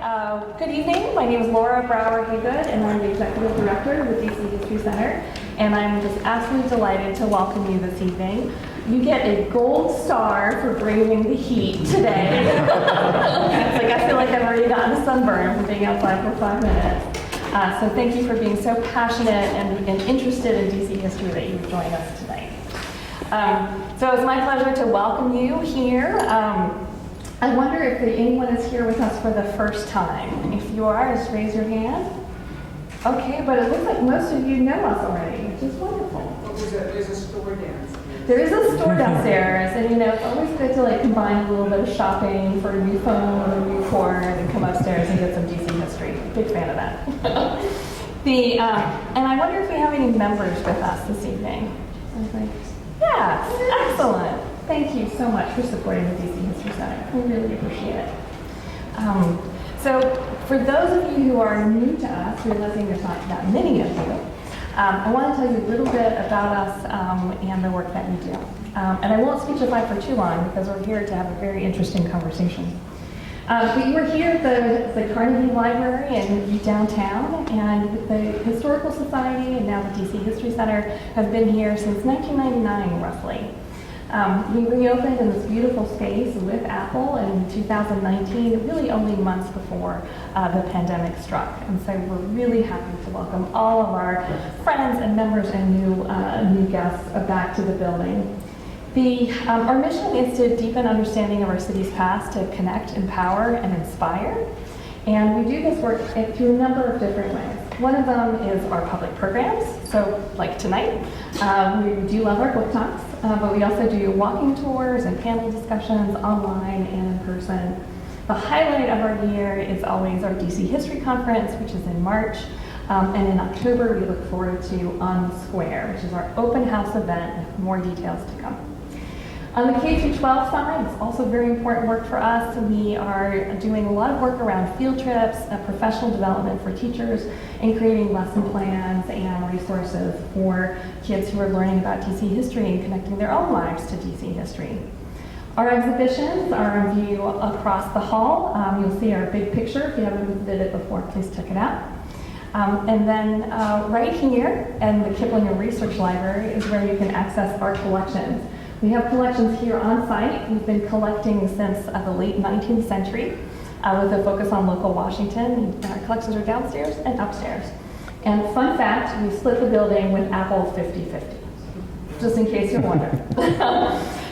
Good evening. My name is Laura Brower-Haygood, and I'm the Executive Director of the DC History Center. And I'm just absolutely delighted to welcome you this evening. You get a gold star for braving the heat today. I feel like I've already gotten a sunburn from being outside for 5 minutes. So thank you for being so passionate and interested in DC history that you've joined us tonight. So it's my pleasure to welcome you here. I wonder if anyone is here with us for the first time. If you are, just raise your hand. Okay, but it looks like most of you know us already, which is wonderful. Well, there's a store downstairs. There is a store downstairs, and it's always good to combine a little bit of shopping for a new phone or a new cord and come upstairs and get some DC history. Big fan of that. And I wonder if we have any members with us this evening. Yes, excellent. Thank you so much for supporting the DC History Center. We really appreciate it. So for those of you who are new to us, realizing there's not that many of you, I want to tell you a little bit about us and the work that we do. And I won't speechify for too long because we're here to have a very interesting conversation. But you were here at the Carnegie Library in downtown, and the Historical Society and now the DC History Center have been here since 1999, roughly. We reopened in this beautiful space with Apple in 2019, really only months before the pandemic struck. And so we're really happy to welcome all of our friends and members and new guests back to the building. Our mission is to deepen understanding of our city's past, to connect, empower, and inspire. And we do this work through a number of different ways. One of them is our public programs. So like tonight, we do love our book talks, but we also do walking tours and panel discussions online and in person. The highlight of our year is always our DC History Conference, which is in March. And in October, we look forward to On the Square, which is our open house event with more details to come. On the K-12 side, it's also very important work for us. We are doing a lot of work around field trips, professional development for teachers, and creating lesson plans and resources for kids who are learning about DC history and connecting their own lives to DC history. Our exhibitions are on view across the hall. You'll see our big picture. If you haven't visited it before, please check it out. And then right here in the Kiplinger Research Library is where you can access our collections. We have collections here on site. We've been collecting since the late 19th century with a focus on local Washington. Our collections are downstairs and upstairs. And fun fact, we split the building with Apple 50-50, just in case you're wondering.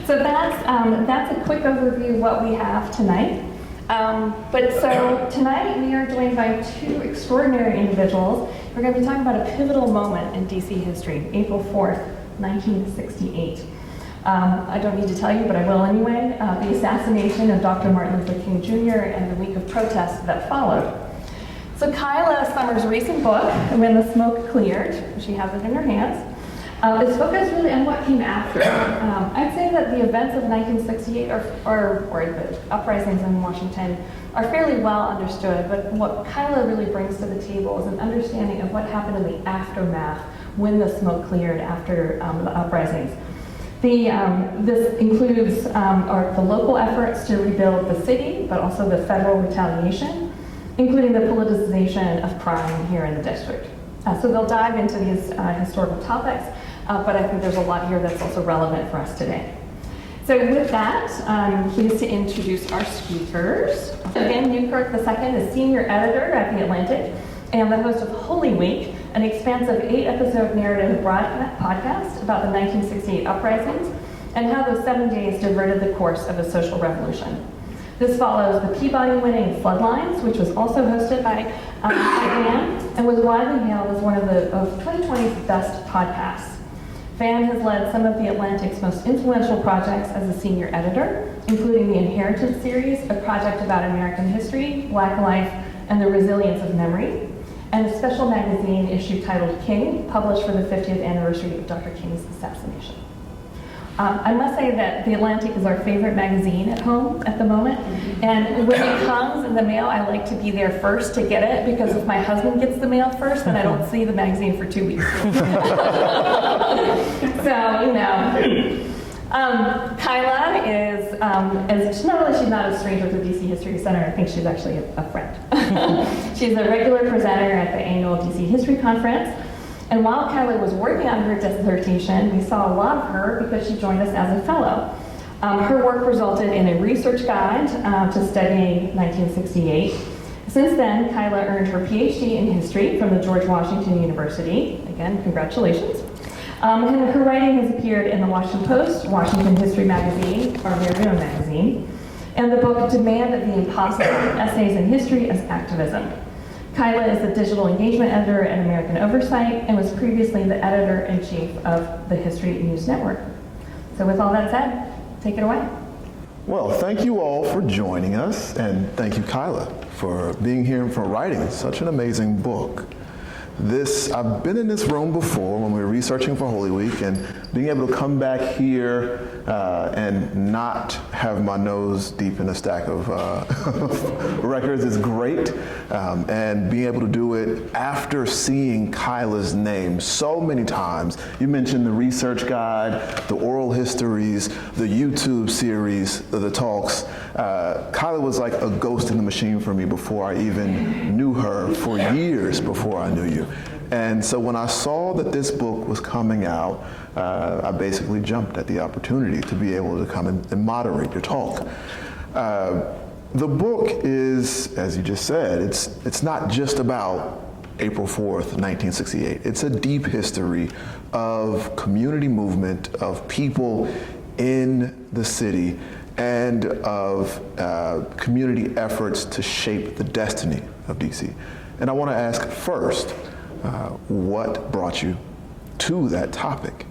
So that's a quick overview of what we have tonight. So tonight we are joined by two extraordinary individuals. We're going to be talking about a pivotal moment in DC history, April 4th, 1968. I don't need to tell you, but I will anyway, the assassination of Dr. Martin Luther King Jr. and the week of protests that followed. So Kyla Sommers' recent book, When the Smoke Cleared, she has it in her hands, is focused really on what came after. I'd say that the events of 1968 or the uprisings in Washington are fairly well understood, but what Kyla really brings to the table is an understanding of what happened in the aftermath when the smoke cleared after the uprisings. This includes the local efforts to rebuild the city, but also the federal retaliation, including the politicization of crime here in the district. So they'll dive into these historical topics, but I think there's a lot here that's also relevant for us today. So with that, I'm pleased to introduce our speakers. Van Newkirk II is senior editor at The Atlantic and the host of Holy Week, an expansive 8-episode narrative podcast about the 1968 uprisings and how those 7 days diverted the course of a social revolution. This follows the Peabody-winning Floodlines, which was also hosted by Van and was widely hailed as one of 2020's best podcasts. Van has led some of The Atlantic's most influential projects as a senior editor, including the Inheritance series, a project about American history, Black life, and the resilience of memory, and a special magazine issue titled King, published for the 50th anniversary of Dr. King's assassination. I must say that The Atlantic is our favorite magazine at home at the moment, and when it comes in the mail, I like to be there first to get it, because if my husband gets the mail first, then I don't see the magazine for 2 weeks. So, Kyla is, not only she's not a stranger to the DC History Center, I think she's actually a friend. She's a regular presenter at the annual DC History Conference. And while Kyla was working on her dissertation, we saw a lot of her because she joined us as a fellow. Her work resulted in a research guide to studying 1968. Since then, Kyla earned her PhD in history from the George Washington University. Again, congratulations. And her writing has appeared in the Washington Post, Washington History Magazine, our very own magazine, and the book Demand of the Impossible, Essays in History as Activism. Kyla is the digital engagement editor at American Oversight and was previously the editor-in-chief of the History News Network. So with all that said, take it away. Well, thank you all for joining us, and thank you, Kyla, for being here and for writing such an amazing book. I've been in this room before when we were researching for Holy Week, and being able to come back here and not have my nose deep in a stack of records is great. And being able to do it after seeing Kyla's name so many times. You mentioned the research guide, the oral histories, the YouTube series, the talks. Kyla was like a ghost in the machine for me before I even knew her, for years before I knew you. And so when I saw that this book was coming out, I basically jumped at the opportunity to be able to come and moderate your talk. The book is, as you just said, it's not just about April 4th, 1968. It's a deep history of community movement, of people in the city, and of community efforts to shape the destiny of DC. And I want to ask first, what brought you to that topic?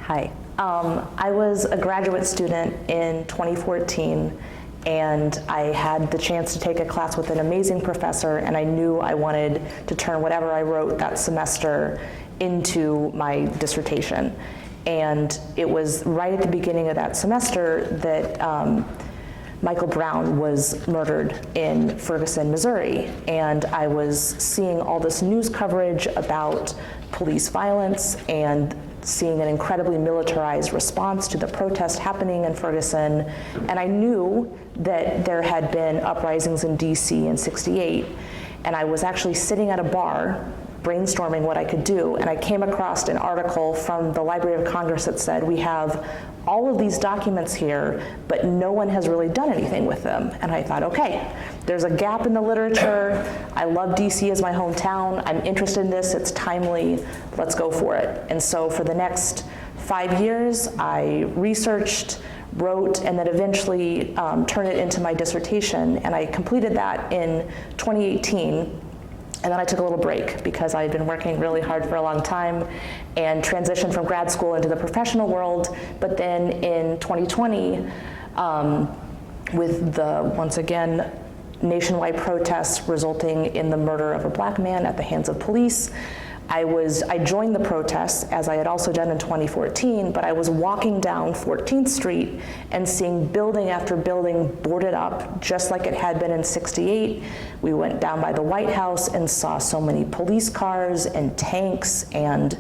Hi. I was a graduate student in 2014, and I had the chance to take a class with an amazing professor, and I knew I wanted to turn whatever I wrote that semester into my dissertation. And it was right at the beginning of that semester that Michael Brown was murdered in Ferguson, Missouri. And I was seeing all this news coverage about police violence and seeing an incredibly militarized response to the protest happening in Ferguson. And I knew that there had been uprisings in DC in '68. And I was actually sitting at a bar brainstorming what I could do, and I came across an article from the Library of Congress that said, we have all of these documents here, but no one has really done anything with them. And I thought, okay, there's a gap in the literature. I love DC as my hometown. I'm interested in this. It's timely. Let's go for it. And so for the next 5 years, I researched, wrote, and then eventually turned it into my dissertation. And I completed that in 2018. And then I took a little break because I had been working really hard for a long time and transitioned from grad school into the professional world. But then in 2020, with the, once again, nationwide protests resulting in the murder of a black man at the hands of police, I joined the protests, as I had also done in 2014, but I was walking down 14th Street and seeing building after building boarded up, just like it had been in '68. We went down by the White House and saw so many police cars and tanks and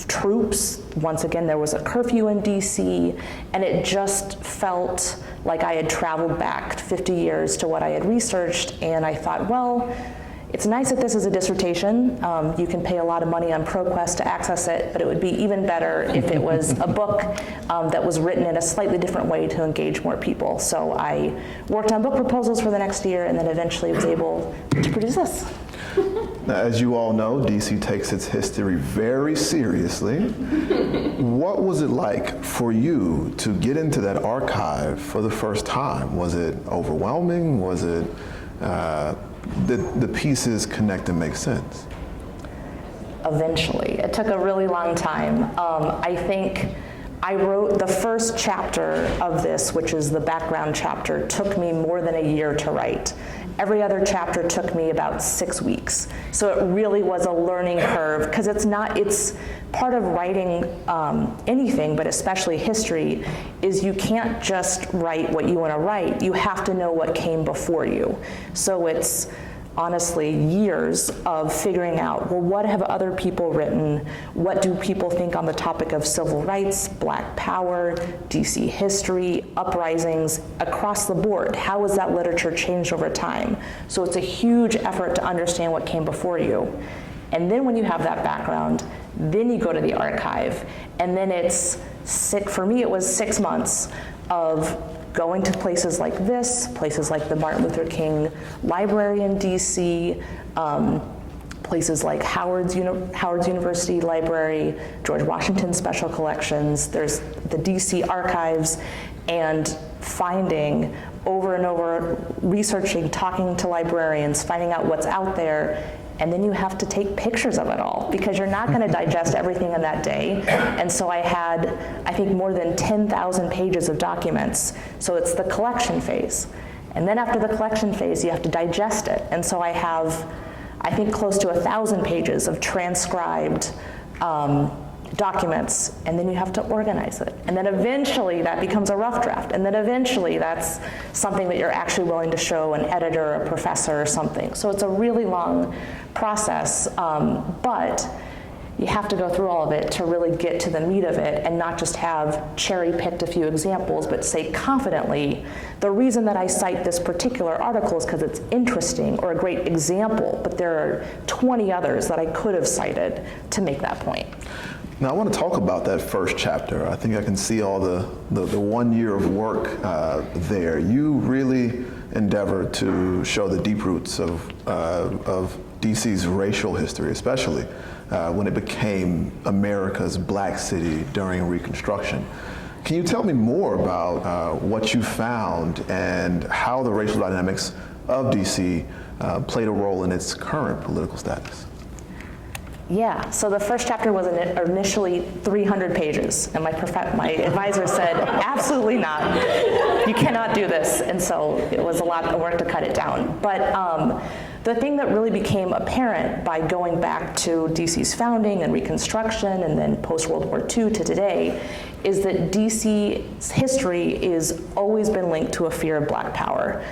troops. Once again, there was a curfew in DC, and it just felt like I had traveled back 50 years to what I had researched, and I thought, well, it's nice that this is a dissertation. You can pay a lot of money on ProQuest to access it, but it would be even better if it was a book that was written in a slightly different way to engage more people. So I worked on book proposals for the next year and then eventually was able to produce this. Now, as you all know, DC takes its history very seriously. What was it like for you to get into that archive for the first time? Was it overwhelming? Was it the pieces connect and make sense? Eventually. It took a really long time. I think I wrote the first chapter of this, which is the background chapter, took me more than a year to write. Every other chapter took me about 6 weeks. So it really was a learning curve, because it's part of writing anything, but especially history, is you can't just write what you want to write. You have to know what came before you. So it's honestly, years of figuring out, well, what have other people written? What do people think on the topic of civil rights, Black power, DC history, uprisings, across the board? How has that literature changed over time? So it's a huge effort to understand what came before you. And then when you have that background, then you go to the archive. And then for me, it was 6 months of going to places like this, places like the Martin Luther King Library in DC, places like Howard's University Library, George Washington Special Collections, there's the DC archives, and finding over and over, researching, talking to librarians, finding out what's out there. And then you have to take pictures of it all because you're not going to digest everything in that day. And so I had, I think, more than 10,000 pages of documents. So it's the collection phase. And then after the collection phase, you have to digest it. And so I have, I think, close to 1,000 pages of transcribed documents, and then you have to organize it. And then eventually that becomes a rough draft. And then eventually that's something that you're actually willing to show an editor, a professor, or something. So it's a really long process, but you have to go through all of it to really get to the meat of it and not just have cherry-picked a few examples, but say confidently, the reason that I cite this particular article is because it's interesting or a great example, but there are 20 others that I could have cited to make that point. Now I want to talk about that first chapter. I think I can see all the 1 year of work there. You really endeavored to show the deep roots of DC's racial history, especially when it became America's Black city during Reconstruction. Can you tell me more about what you found and how the racial dynamics of DC played a role in its current political status? Yeah, so the first chapter was initially 300 pages, and my advisor said, absolutely not. You cannot do this, and so it was a lot of work to cut it down. But the thing that really became apparent by going back to DC's founding and Reconstruction and then post-World War II to today is that DC's history has always been linked to a fear of Black power.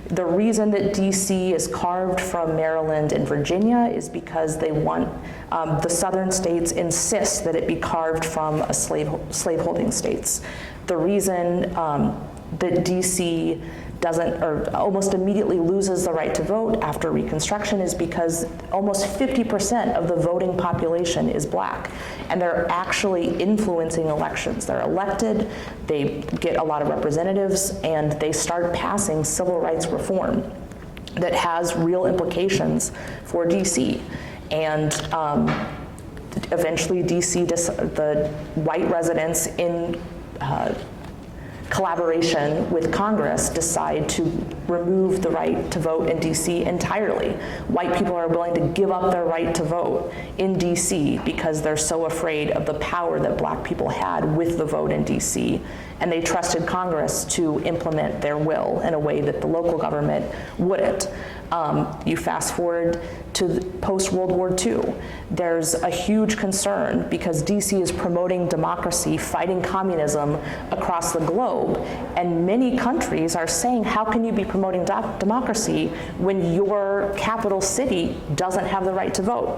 The reason that DC is carved from Maryland and Virginia is because they want, the southern states insist that it be carved from a slaveholding states. The reason that DC doesn't, or almost immediately loses the right to vote after Reconstruction is because almost 50% of the voting population is Black, and they're actually influencing elections. They're elected, they get a lot of representatives, and they start passing civil rights reform that has real implications for DC. And eventually DC, the white residents in collaboration with Congress decide to remove the right to vote in DC entirely. White people are willing to give up their right to vote in DC because they're so afraid of the power that Black people had with the vote in DC, and they trusted Congress to implement their will in a way that the local government wouldn't. You fast forward to post-World War II, there's a huge concern because DC is promoting democracy, fighting communism across the globe, and many countries are saying, how can you be promoting democracy when your capital city doesn't have the right to vote?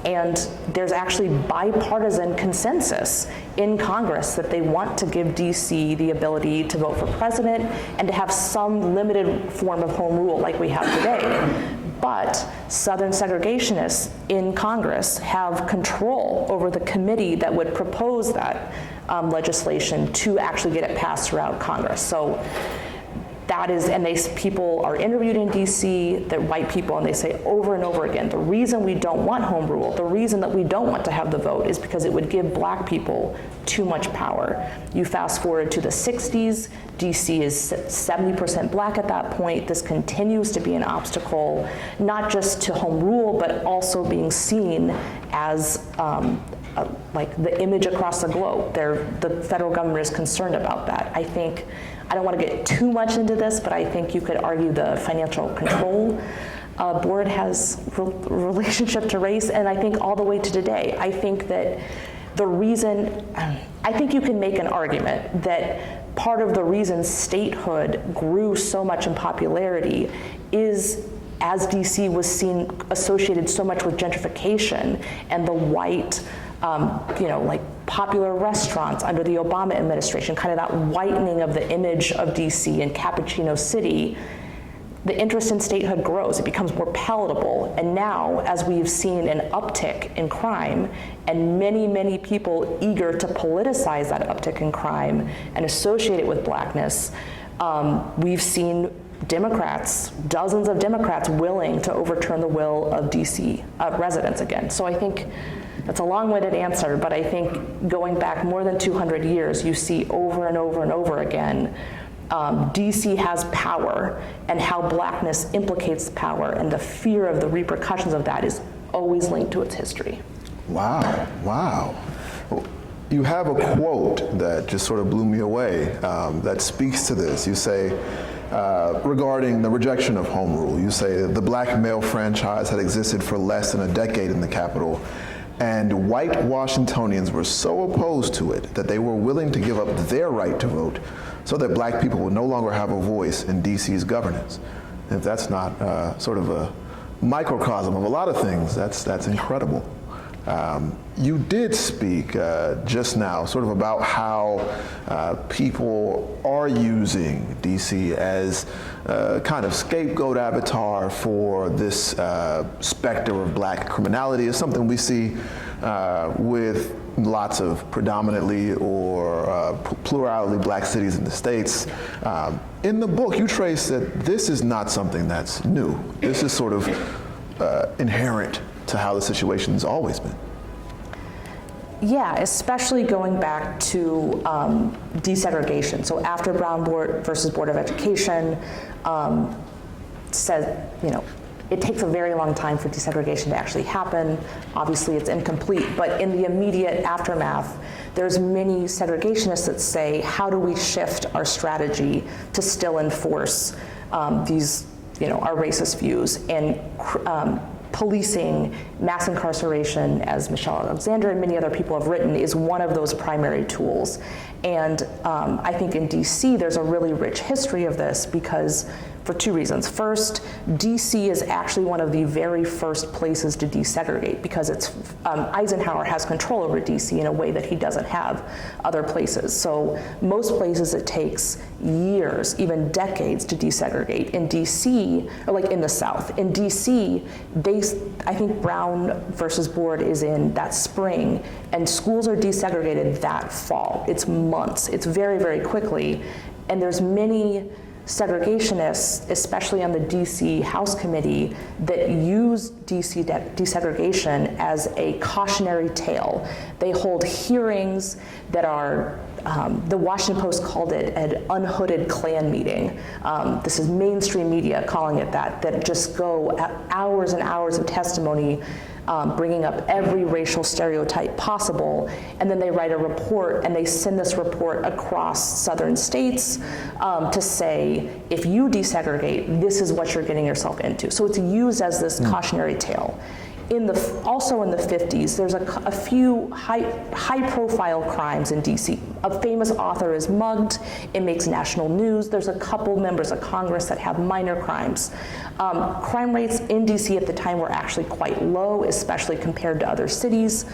And there's actually bipartisan consensus in Congress that they want to give DC the ability to vote for president and to have some limited form of home rule like we have today. But Southern segregationists in Congress have control over the committee that would propose that legislation to actually get it passed throughout Congress. So that is, and people are interviewed in DC, they're white people, and they say over and over again, the reason we don't want home rule, the reason that we don't want to have the vote is because it would give Black people too much power. You fast forward to the 60s, DC is 70% Black at that point. This continues to be an obstacle, not just to home rule, but also being seen as like the image across the globe. The federal government is concerned about that. I don't want to get too much into this, but I think you could argue the Financial Control Board has relationship to race, and I think all the way to today. I think that the reason, I think you can make an argument that part of the reason statehood grew so much in popularity is as DC was seen associated so much with gentrification and the white, like popular restaurants under the Obama administration, kind of that whitening of the image of DC and Cappuccino City, the interest in statehood grows. It becomes more palatable. And now, as we've seen an uptick in crime, and many, many people eager to politicize that uptick in crime and associate it with blackness, we've seen Democrats, dozens of Democrats, willing to overturn the will of DC residents again. So I think that's a long-winded answer, but I think going back more than 200 years, you see over and over and over again, DC has power, and how blackness implicates power, and the fear of the repercussions of that is always linked to its history. Wow, wow. You have a quote that just sort of blew me away that speaks to this. You say, regarding the rejection of home rule, you say the black male franchise had existed for less than a decade in the Capitol, and white Washingtonians were so opposed to it that they were willing to give up their right to vote so that black people would no longer have a voice in DC's governance. If that's not sort of a microcosm of a lot of things, that's incredible. You did speak just now sort of about how people are using DC as a kind of scapegoat avatar for this specter of black criminality. Is something we see with lots of predominantly or plurality black cities in the States. In the book, you trace that this is not something that's new. This is sort of inherent to how the situation's always been. Yeah, especially going back to desegregation. So after Brown versus Board of Education said, it takes a very long time for desegregation to actually happen. Obviously, it's incomplete, but in the immediate aftermath, there's many segregationists that say, how do we shift our strategy to still enforce these, our racist views? And policing, mass incarceration, as Michelle Alexander and many other people have written, is one of those primary tools. And I think in DC, there's a really rich history of this because for two reasons. First, DC is actually one of the very first places to desegregate because it's Eisenhower has control over DC in a way that he doesn't have other places. So most places it takes years, even decades to desegregate. In DC, or like in the South, in DC, I think Brown versus Board is in that spring, and schools are desegregated that fall. It's months, it's very, very quickly, and there's many segregationists, especially on the DC House Committee, that use DC desegregation as a cautionary tale. They hold hearings that are, the Washington Post called it an unhooded Klan meeting. This is mainstream media calling it that just go hours and hours of testimony, bringing up every racial stereotype possible, and then they write a report and they send this report across southern states to say, if you desegregate, this is what you're getting yourself into. So it's used as this cautionary tale. Also in the 50s, there's a few high-profile crimes in DC. A famous author is mugged. It makes national news. There's a couple members of Congress that have minor crimes. Crime rates in DC at the time were actually quite low, especially compared to other cities,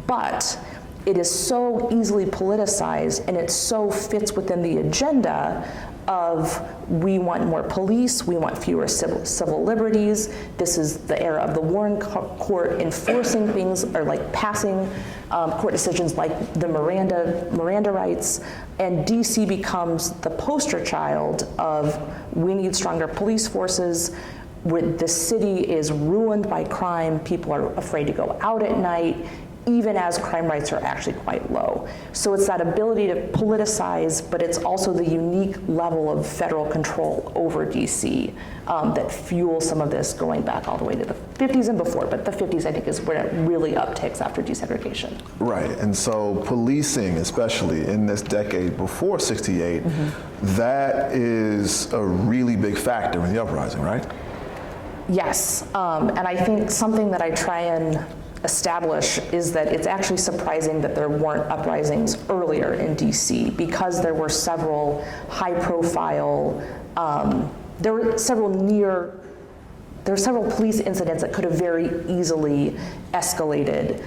but it is so easily politicized and it so fits within the agenda of we want more police, we want fewer civil liberties. This is the era of the Warren Court enforcing things, or like passing court decisions like the Miranda rights, and DC becomes the poster child of we need stronger police forces. The city is ruined by crime, people are afraid to go out at night, even as crime rates are actually quite low. So it's that ability to politicize, but it's also the unique level of federal control over DC that fuels some of this going back all the way to the 50s and before, but the 50s I think is where it really upticks after desegregation. Right, and so policing, especially in this decade before 68, that is a really big factor in the uprising, right? Yes, and I think something that I try and establish is that it's actually surprising that there weren't uprisings earlier in DC because there were several high-profile, there were several there were several police incidents that could have very easily escalated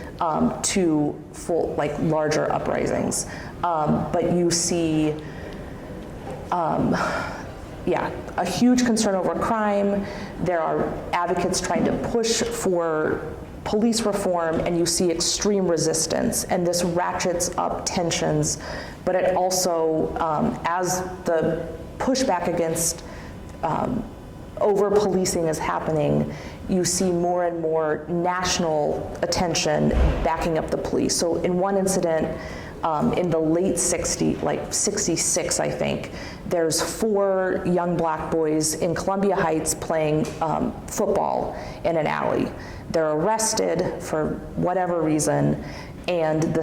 to full, like larger uprisings. But you see, a huge concern over crime. There are advocates trying to push for police reform, and you see extreme resistance, and this ratchets up tensions. But it also, as the pushback against over-policing is happening, you see more and more national attention backing up the police. So in one incident, in the late 60s, like 66, I think, there's 4 young black boys in Columbia Heights playing football in an alley. They're arrested for whatever reason, and the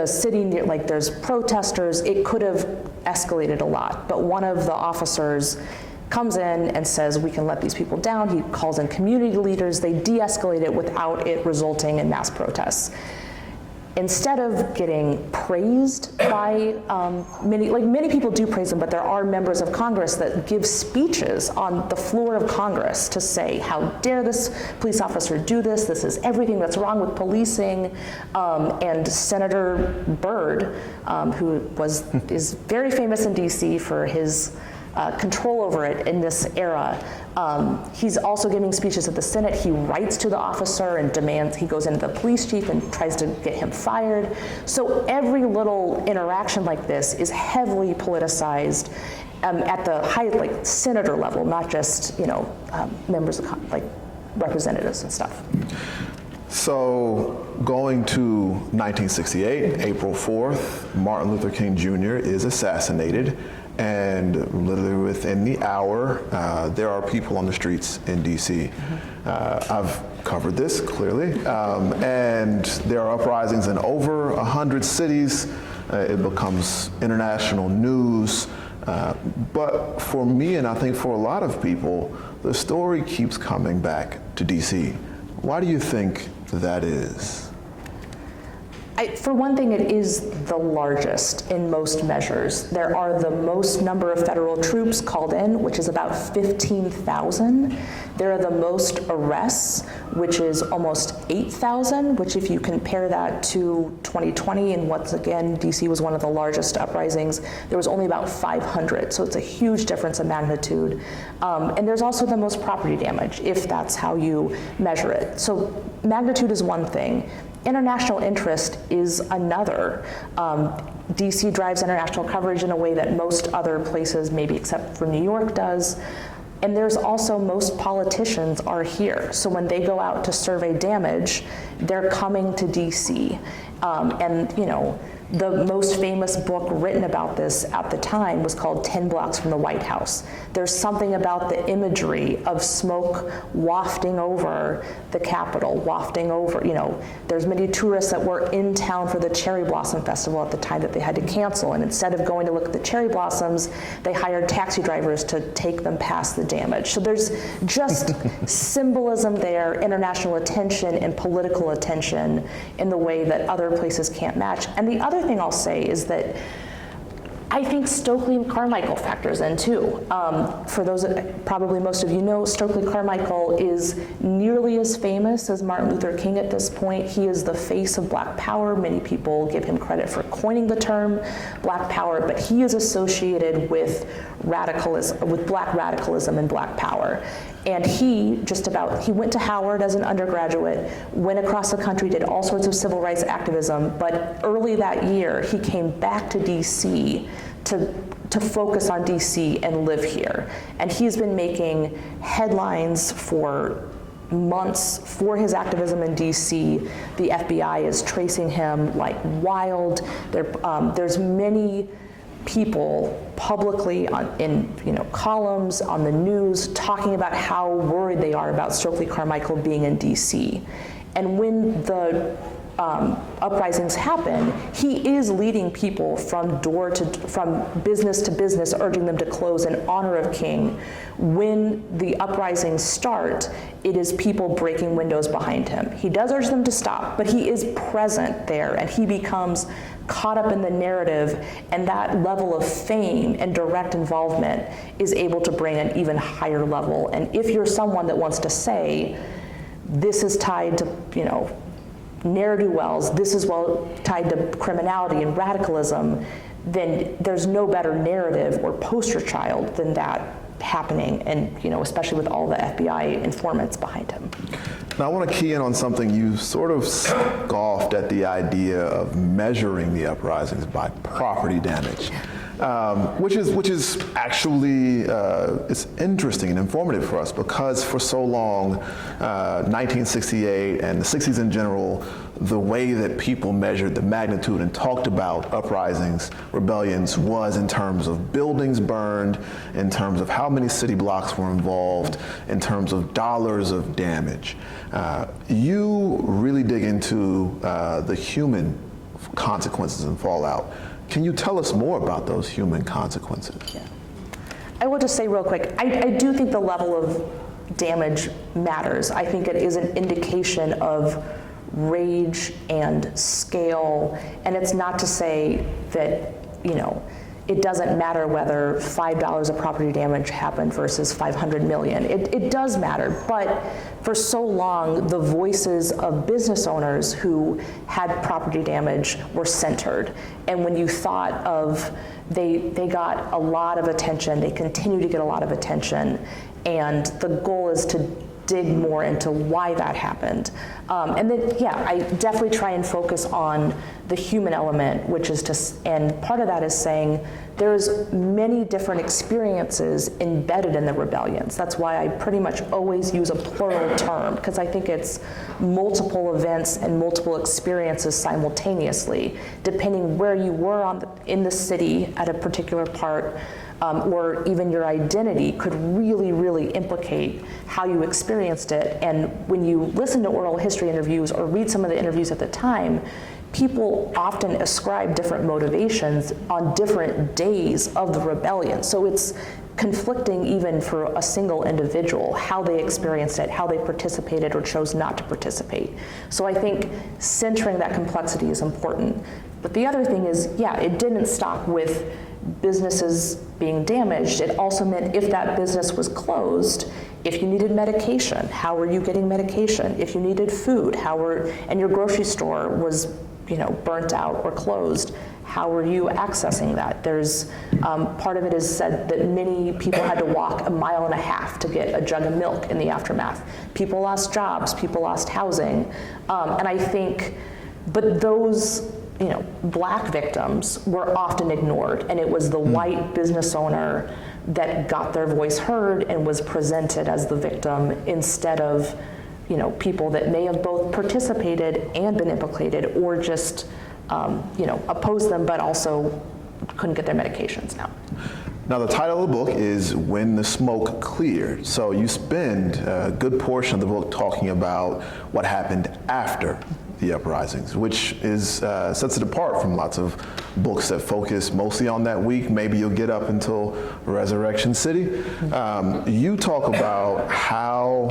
city, like there's protesters. It could have escalated a lot, but one of the officers comes in and says, we can let these people down. He calls in community leaders. They de-escalate it without it resulting in mass protests. Instead of getting praised by many people do praise them, but there are members of Congress that give speeches on the floor of Congress to say, how dare this police officer do this? This is everything that's wrong with policing. And Senator Byrd, who is very famous in DC for his control over it in this era. He's also giving speeches at the Senate. He writes to the officer and demands, he goes into the police chief and tries to get him fired. So every little interaction like this is heavily politicized at the high, like senator level, not just, members of like representatives and stuff. So going to 1968, April 4th, Martin Luther King Jr. is assassinated. And literally within the hour, there are people on the streets in DC. I've covered this clearly, and there are uprisings in over 100 cities. It becomes international news. But for me, and I think for a lot of people, the story keeps coming back to DC. Why do you think that is? For one thing, it is the largest in most measures. There are the most number of federal troops called in, which is about 15,000. There are the most arrests, which is almost 8,000, which if you compare that to 2020, and once again, DC was one of the largest uprisings, there was only about 500. So it's a huge difference in magnitude. And there's also the most property damage, if that's how you measure it. So magnitude is one thing. International interest is another. DC drives international coverage in a way that most other places, maybe except for New York, does. And there's also, most politicians are here. So when they go out to survey damage, they're coming to DC. The most famous book written about this at the time was called 10 Blocks from the White House. There's something about the imagery of smoke wafting over the Capitol, wafting over, there's many tourists that were in town for the Cherry Blossom Festival at the time that they had to cancel, and instead of going to look at the cherry blossoms, they hired taxi drivers to take them past the damage. So there's just symbolism there, international attention and political attention in the way that other places can't match. And the other thing I'll say is that I think Stokely Carmichael factors in too. For those that probably most of you know, Stokely Carmichael is nearly as famous as Martin Luther King at this point. He is the face of Black Power. Many people give him credit for coining the term Black Power, but he is associated with radicalism, with Black radicalism and Black Power. And he went to Howard as an undergraduate, went across the country, did all sorts of civil rights activism, but early that year, he came back to DC to focus on DC and live here. And he's been making headlines for months for his activism in DC. The FBI is tracing him like wild. There's many people publicly in columns on the news talking about how worried they are about Stokely Carmichael being in DC. And when the uprisings happen, he is leading people from business to business, urging them to close in honor of King. When the uprisings start, it is people breaking windows behind him. He does urge them to stop, but he is present there, and he becomes caught up in the narrative, and that level of fame and direct involvement is able to bring an even higher level. And if you're someone that wants to say, this is tied to, ne'er-do-wells, this is tied to criminality and radicalism, then there's no better narrative or poster child than that happening, and especially with all the FBI informants behind him. Now I want to key in on something you sort of scoffed at, the idea of measuring the uprisings by property damage, which is actually it's interesting and informative for us, because for so long, 1968 and the 60s in general, the way that people measured the magnitude and talked about uprisings, rebellions, was in terms of buildings burned, in terms of how many city blocks were involved, in terms of dollars of damage. You really dig into the human consequences and fallout. Can you tell us more about those human consequences? Yeah. I will just say real quick, I do think the level of damage matters. I think it is an indication of rage and scale, and it's not to say that, it doesn't matter whether $5 of property damage happened versus 500 million. It does matter, but for so long, the voices of business owners who had property damage were centered. And when you thought of, they got a lot of attention, they continue to get a lot of attention, and the goal is to dig more into why that happened. And then, I definitely try and focus on the human element, which is and part of that is saying there's many different experiences embedded in the rebellions. That's why I pretty much always use a plural term, because I think it's multiple events and multiple experiences simultaneously, depending where you were in the city at a particular part, or even your identity could really, really implicate how you experienced it. And when you listen to oral history interviews or read some of the interviews at the time, people often ascribe different motivations on different days of the rebellion. So it's conflicting even for a single individual, how they experienced it, how they participated or chose not to participate. So I think centering that complexity is important. But the other thing is, it didn't stop with businesses being damaged. It also meant if that business was closed, if you needed medication, how were you getting medication? If you needed food, and your grocery store was, burnt out or closed, how were you accessing that? There's, part of it is said that many people had to walk 1.5 miles to get a jug of milk in the aftermath. People lost jobs, people lost housing, and I think, but those, black victims were often ignored, and it was the white business owner that got their voice heard and was presented as the victim instead of, people that may have both participated and been implicated, or just, opposed them, but also couldn't get their medications now. Now, the title of the book is When the Smoke Cleared. So you spend a good portion of the book talking about what happened after the uprisings, which is sets it apart from lots of books that focus mostly on that week. Maybe you'll get up until Resurrection City. You talk about how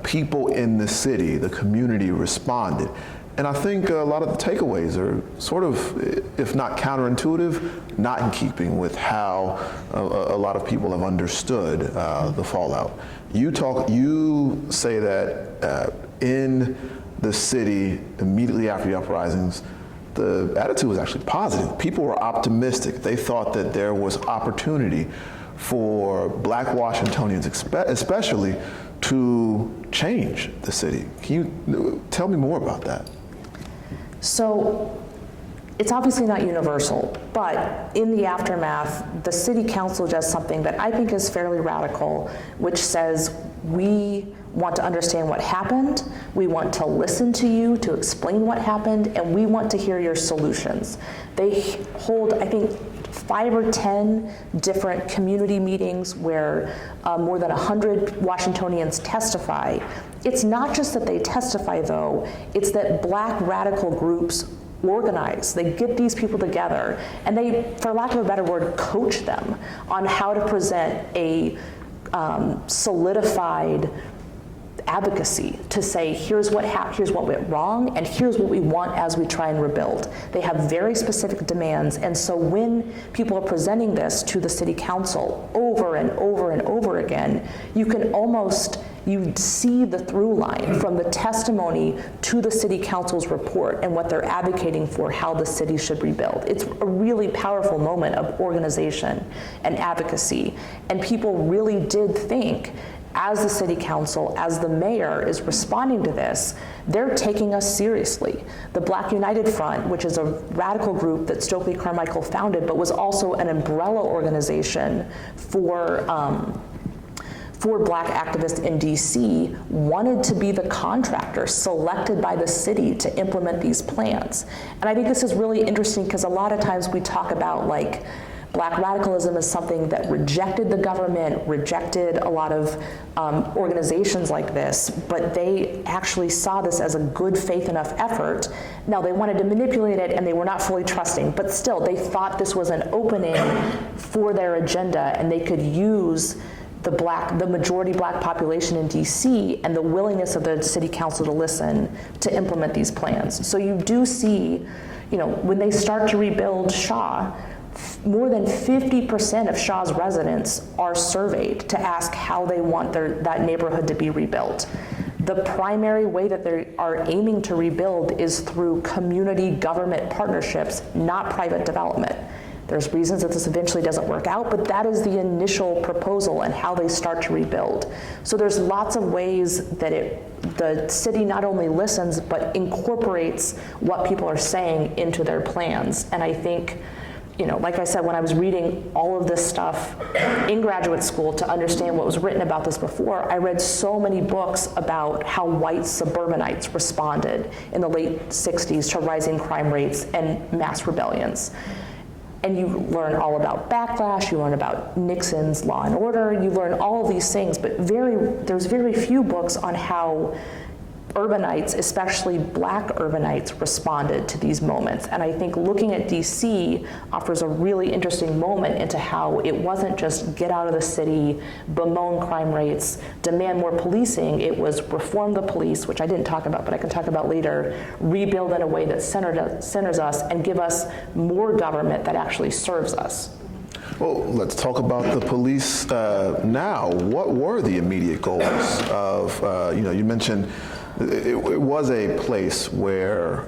people in the city, the community, responded. And I think a lot of the takeaways are sort of, if not counterintuitive, not in keeping with how a lot of people have understood the fallout. You say that in the city immediately after the uprisings, the attitude was actually positive. People were optimistic. They thought that there was opportunity for Black Washingtonians especially to change the city. Can you tell me more about that? So it's obviously not universal, but in the aftermath, the city council does something that I think is fairly radical, which says we want to understand what happened, we want to listen to you to explain what happened, and we want to hear your solutions. They hold, I think, 5 or 10 different community meetings where more than 100 Washingtonians testify. It's not just that they testify, though, it's that Black radical groups organize. They get these people together, and they, for lack of a better word, coach them on how to present a solidified advocacy to say, here's what went wrong, and here's what we want as we try and rebuild. They have very specific demands, and so when people are presenting this to the city council over and over and over again, you see the through line from the testimony to the city council's report and what they're advocating for how the city should rebuild. It's a really powerful moment of organization and advocacy, and people really did think, as the city council, as the mayor is responding to this, they're taking us seriously. The Black United Front, which is a radical group that Stokely Carmichael founded, but was also an umbrella organization for Black activists in DC, wanted to be the contractor selected by the city to implement these plans. And I think this is really interesting because a lot of times we talk about like Black radicalism as something that rejected the government, rejected a lot of organizations like this, but they actually saw this as a good faith enough effort. Now they wanted to manipulate it and they were not fully trusting, but still they thought this was an opening for their agenda and they could use the majority Black population in DC and the willingness of the city council to listen to implement these plans. So you do see, when they start to rebuild Shaw, more than 50% of Shaw's residents are surveyed to ask how they want that neighborhood to be rebuilt. The primary way that they are aiming to rebuild is through community government partnerships, not private development. There's reasons that this eventually doesn't work out, but that is the initial proposal and how they start to rebuild. So there's lots of ways that the city not only listens, but incorporates what people are saying into their plans. And I think, like I said, when I was reading all of this stuff in graduate school to understand what was written about this before, I read so many books about how white suburbanites responded in the late 60s to rising crime rates and mass rebellions. And you learn all about backlash, you learn about Nixon's Law and Order, you learn all of these things, but there's very few books on how urbanites, especially Black urbanites, responded to these moments. And I think looking at DC offers a really interesting moment into how it wasn't just get out of the city, bemoan crime rates, demand more policing. It was reform the police, which I didn't talk about, but I can talk about later, rebuild in a way that centers us and give us more government that actually serves us. Well, let's talk about the police now. What were the immediate goals of, you mentioned it was a place where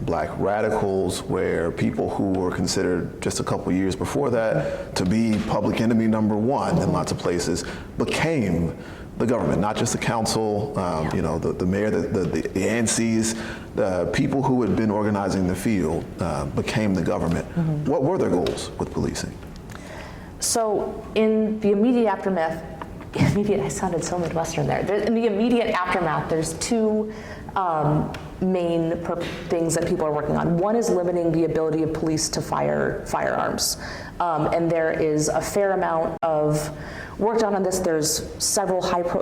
Black radicals, where people who were considered just a couple years before that to be public enemy number one in lots of places, became the government, not just the council, the mayor, the ANCs, the people who had been organizing the field became the government. Mm-hmm. What were their goals with policing? So in the immediate aftermath, I sounded so Midwestern there. In the immediate aftermath, there's two main things that people are working on. One is limiting the ability of police to fire firearms. And there is a fair amount of work done on this. There's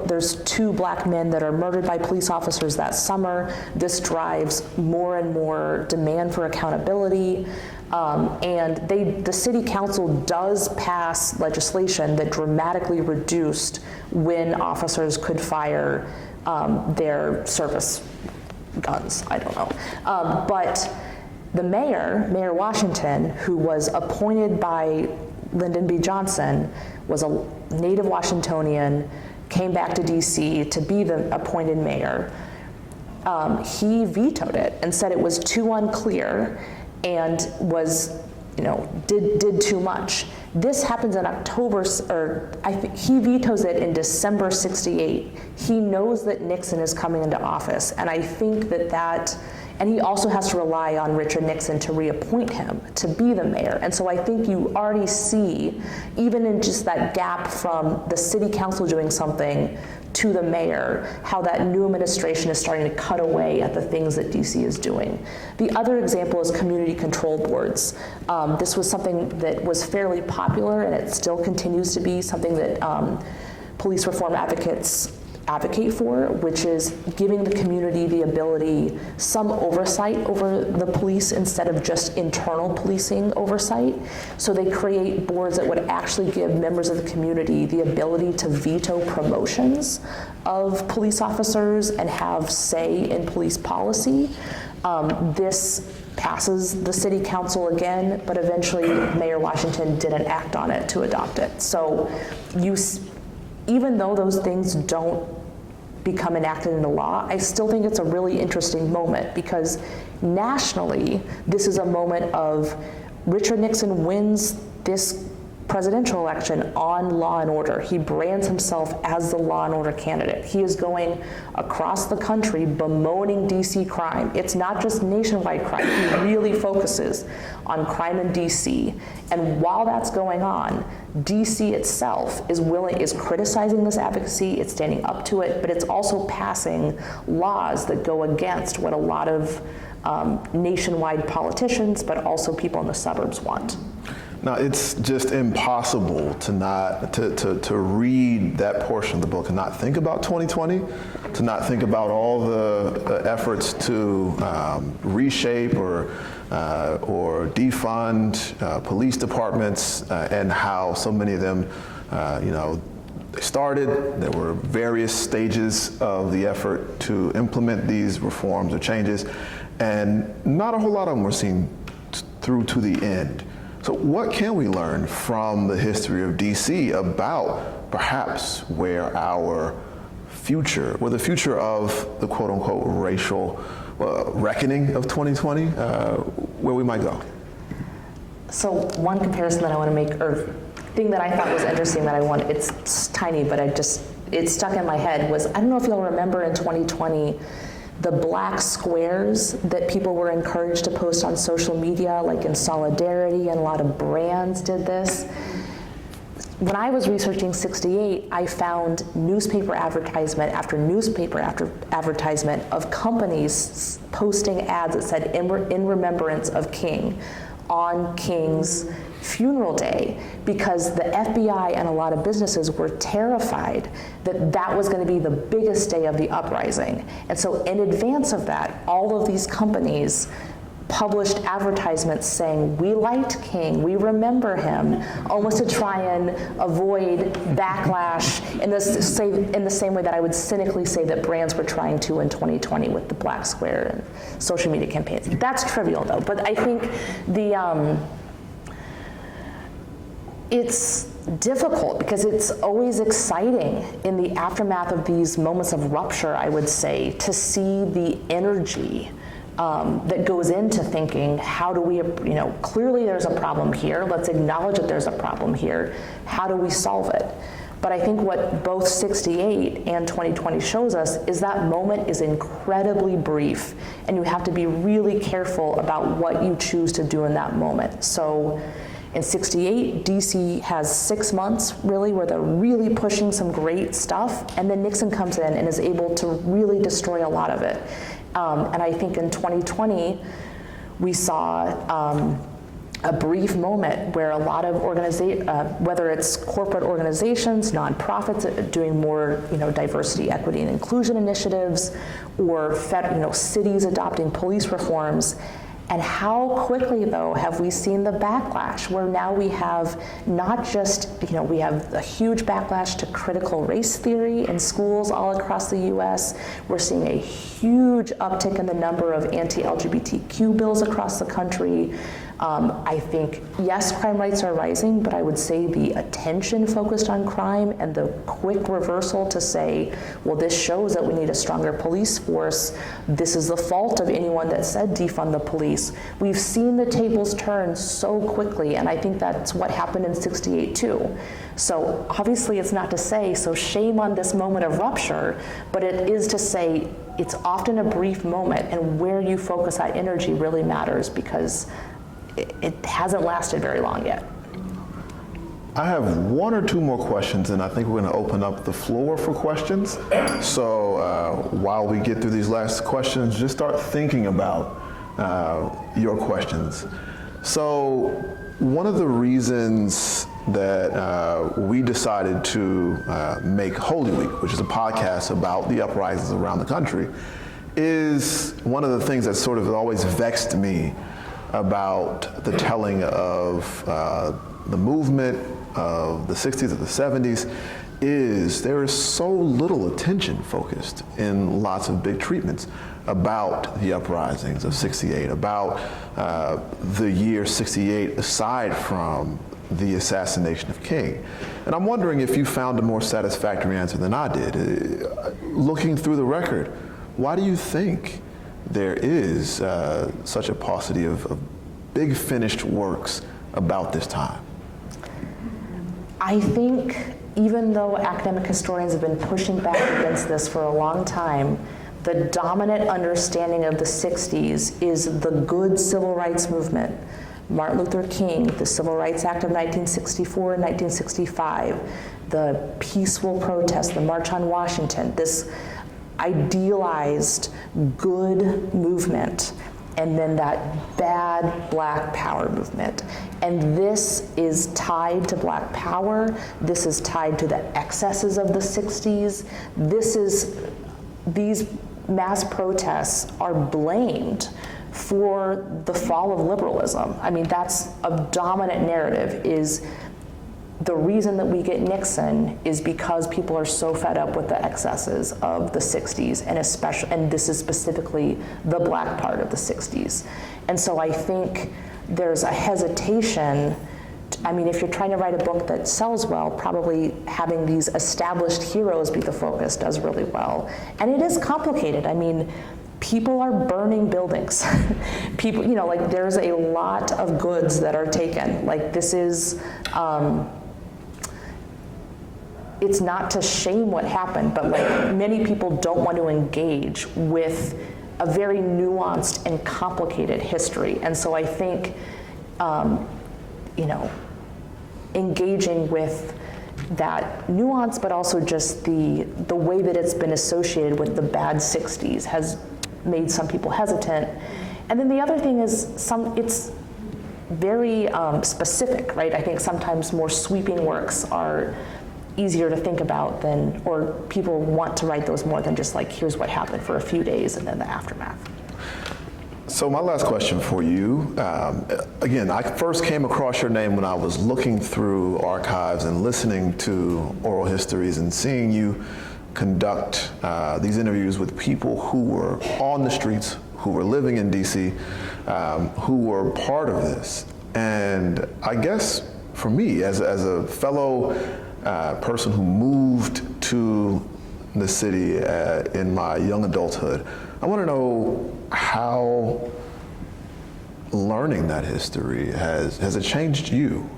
there's 2 Black men that are murdered by police officers that summer. This drives more and more demand for accountability. And the city council does pass legislation that dramatically reduced when officers could fire their service guns, I don't know. But the Mayor Washington, who was appointed by Lyndon B. Johnson, was a native Washingtonian, came back to DC to be the appointed mayor. He vetoed it and said it was too unclear and was, did too much. This happens in October, or I think he vetoes it in December '68. He knows that Nixon is coming into office, and I think and he also has to rely on Richard Nixon to reappoint him to be the mayor. And so I think you already see, even in just that gap from the city council doing something to the mayor, how that new administration is starting to cut away at the things that DC is doing. The other example is community control boards. This was something that was fairly popular, and it still continues to be something that police reform advocates advocate for, which is giving the community the ability, some oversight over the police instead of just internal policing oversight. So they create boards that would actually give members of the community the ability to veto promotions of police officers and have say in police policy. This passes the city council again, but eventually Mayor Washington didn't act on it to adopt it. So even though those things don't become enacted into law, I still think it's a really interesting moment, because nationally, this is a moment of Richard Nixon wins this presidential election on law and order. He brands himself as the law and order candidate. He is going across the country bemoaning DC crime. It's not just nationwide crime. He really focuses on crime in DC. And while that's going on, DC itself is criticizing this advocacy, it's standing up to it, but it's also passing laws that go against what a lot of nationwide politicians, but also people in the suburbs want. Now, it's just impossible to read that portion of the book and not think about 2020, to not think about all the efforts to reshape or defund police departments and how so many of them, they started. There were various stages of the effort to implement these reforms or changes, and not a whole lot of them were seen through to the end. So what can we learn from the history of DC about perhaps where the future of the quote unquote racial reckoning of 2020, where we might go? So one comparison that I want to make, or thing that I thought was interesting that it's tiny, but it stuck in my head, was, I don't know if you'll remember in 2020, the black squares that people were encouraged to post on social media, like in solidarity, and a lot of brands did this. When I was researching 68, I found newspaper advertisement after newspaper after advertisement of companies posting ads that said, in remembrance of King, on King's funeral day, because the FBI and a lot of businesses were terrified that that was going to be the biggest day of the uprising. And so in advance of that, all of these companies published advertisements saying, we liked King, we remember him, almost to try and avoid backlash in the same way that I would cynically say that brands were trying to in 2020 with the Black Square and social media campaigns. That's trivial though, but I think it's difficult because it's always exciting in the aftermath of these moments of rupture, I would say, to see the energy that goes into thinking, how do we, clearly there's a problem here, let's acknowledge that there's a problem here, how do we solve it? But I think what both 68 and 2020 shows us is that moment is incredibly brief, and you have to be really careful about what you choose to do in that moment. So in 68, DC has 6 months, really, where they're really pushing some great stuff, and then Nixon comes in and is able to really destroy a lot of it. And I think in 2020, we saw a brief moment where a lot of whether it's corporate organizations, nonprofits doing more, diversity, equity, and inclusion initiatives, or cities adopting police reforms. And how quickly, though, have we seen the backlash, where now we have not just, we have a huge backlash to critical race theory in schools all across the US. We're seeing a huge uptick in the number of anti-LGBTQ bills across the country. I think, yes, crime rates are rising, but I would say the attention focused on crime and the quick reversal to say, well, this shows that we need a stronger police force. This is the fault of anyone that said defund the police. We've seen the tables turn so quickly, and I think that's what happened in 68 too. So obviously it's not to say, so shame on this moment of rupture, but it is to say it's often a brief moment, and where you focus that energy really matters, because it hasn't lasted very long yet. I have 1 or 2 more questions, and I think we're going to open up the floor for questions. So while we get through these last questions, just start thinking about your questions. So one of the reasons that we decided to make Holy Week, which is a podcast about the uprisings around the country, is one of the things that sort of always vexed me about the telling of the movement of the 60s or the 70s is there is so little attention focused in lots of big treatments about the uprisings of 68, about the year 68 aside from the assassination of King. And I'm wondering if you found a more satisfactory answer than I did. Looking through the record, why do you think there is such a paucity of big finished works about this time? I think even though academic historians have been pushing back against this for a long time, the dominant understanding of the 60s is the good civil rights movement. Martin Luther King, the Civil Rights Act of 1964 and 1965, the peaceful protest, the March on Washington, this idealized good movement, and then that bad Black Power movement. And this is tied to Black Power. This is tied to the excesses of the 60s. These mass protests are blamed for the fall of liberalism. I mean, that's a dominant narrative, is the reason that we get Nixon is because people are so fed up with the excesses of the 60s, and this is specifically the Black part of the 60s. And so I think there's a hesitation. I mean, if you're trying to write a book that sells well, probably having these established heroes be the focus does really well. And it is complicated. I mean, people are burning buildings. People, like there's a lot of goods that are taken. Like this is, it's not to shame what happened, but like many people don't want to engage with a very nuanced and complicated history. And so I think, engaging with that nuance, but also just the way that it's been associated with the bad 60s has made some people hesitant. And then the other thing is it's very specific, right? I think sometimes more sweeping works are easier to think about or people want to write those more than just like, here's what happened for a few days and then the aftermath. So my last question for you, again, I first came across your name when I was looking through archives and listening to oral histories and seeing you conduct these interviews with people who were on the streets, who were living in DC, who were part of this. And I guess for me, as a fellow person who moved to the city in my young adulthood, I want to know how learning that history has it changed you?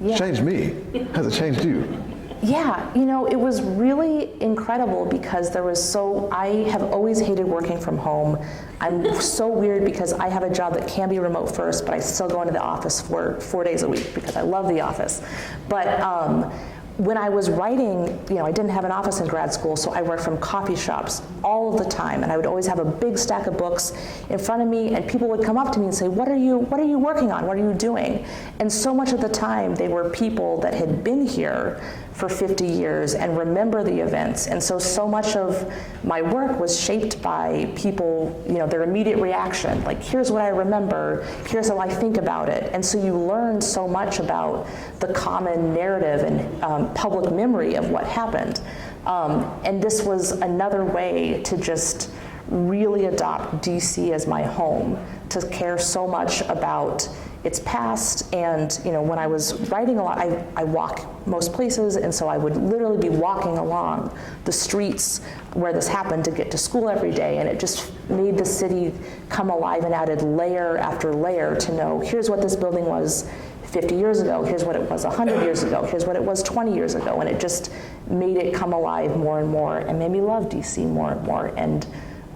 Yeah. Changed me. Has it changed you? Yeah, it was really incredible because I have always hated working from home. I'm so weird because I have a job that can be remote first, but I still go into the office for 4 days a week because I love the office. But when I was writing, I didn't have an office in grad school, so I worked from coffee shops all of the time, and I would always have a big stack of books in front of me, and people would come up to me and say, what are you working on? What are you doing? And so much of the time, they were people that had been here for 50 years and remember the events. And so much of my work was shaped by people, their immediate reaction, like, here's what I remember, here's how I think about it. And so you learn so much about the common narrative and public memory of what happened. And this was another way to just really adopt DC as my home, to care so much about its past. And when I was writing a lot, I walk most places, and so I would literally be walking along the streets where this happened to get to school every day, and it just made the city come alive and added layer after layer to know, here's what this building was 50 years ago, here's what it was 100 years ago, here's what it was 20 years ago, and it just made it come alive more and more and made me love DC more and more, and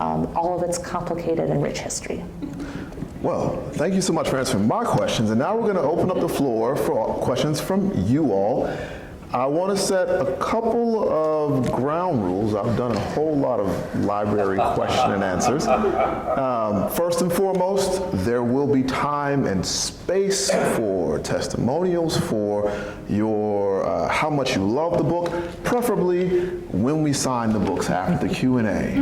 all of its complicated and rich history. Well, thank you so much for answering my questions, and now we're going to open up the floor for questions from you all. I want to set a couple of ground rules. I've done a whole lot of library question and answers. First and foremost, there will be time and space for testimonials, for your how much you love the book, preferably when we sign the books after the Q&A.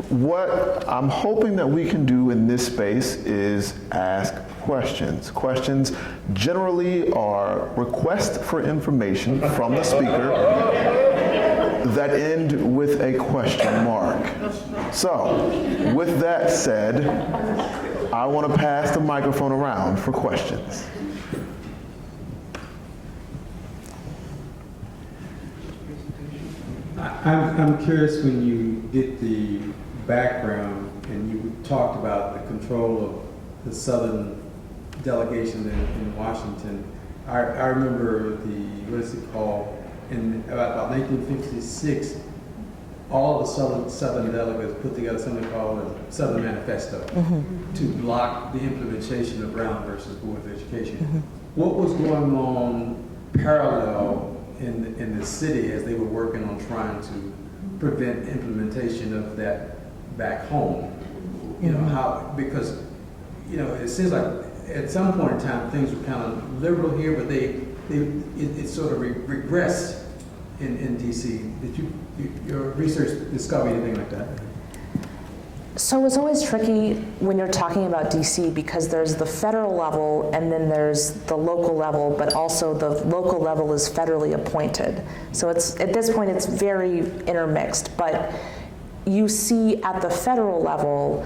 What I'm hoping that we can do in this space is ask questions. Questions generally are requests for information from the speaker that end with a question mark. So, with that said, I want to pass the microphone around for questions. I'm curious, when you did the background and you talked about the control of the Southern delegation in Washington, I remember what is it called, in about 1956, all the Southern delegates put together something called a Southern Manifesto to block the implementation of Brown versus Board of Education. What was going on parallel in the city as they were working on trying to prevent implementation of that back home? You know, how, because, you know, it seems like at some point in time things were kind of liberal here, but it sort of regressed in DC. Did your research discover anything like that? So it's always tricky when you're talking about DC, because there's the federal level and then there's the local level, but also the local level is federally appointed. So it's, at this point, it's very intermixed, but you see at the federal level,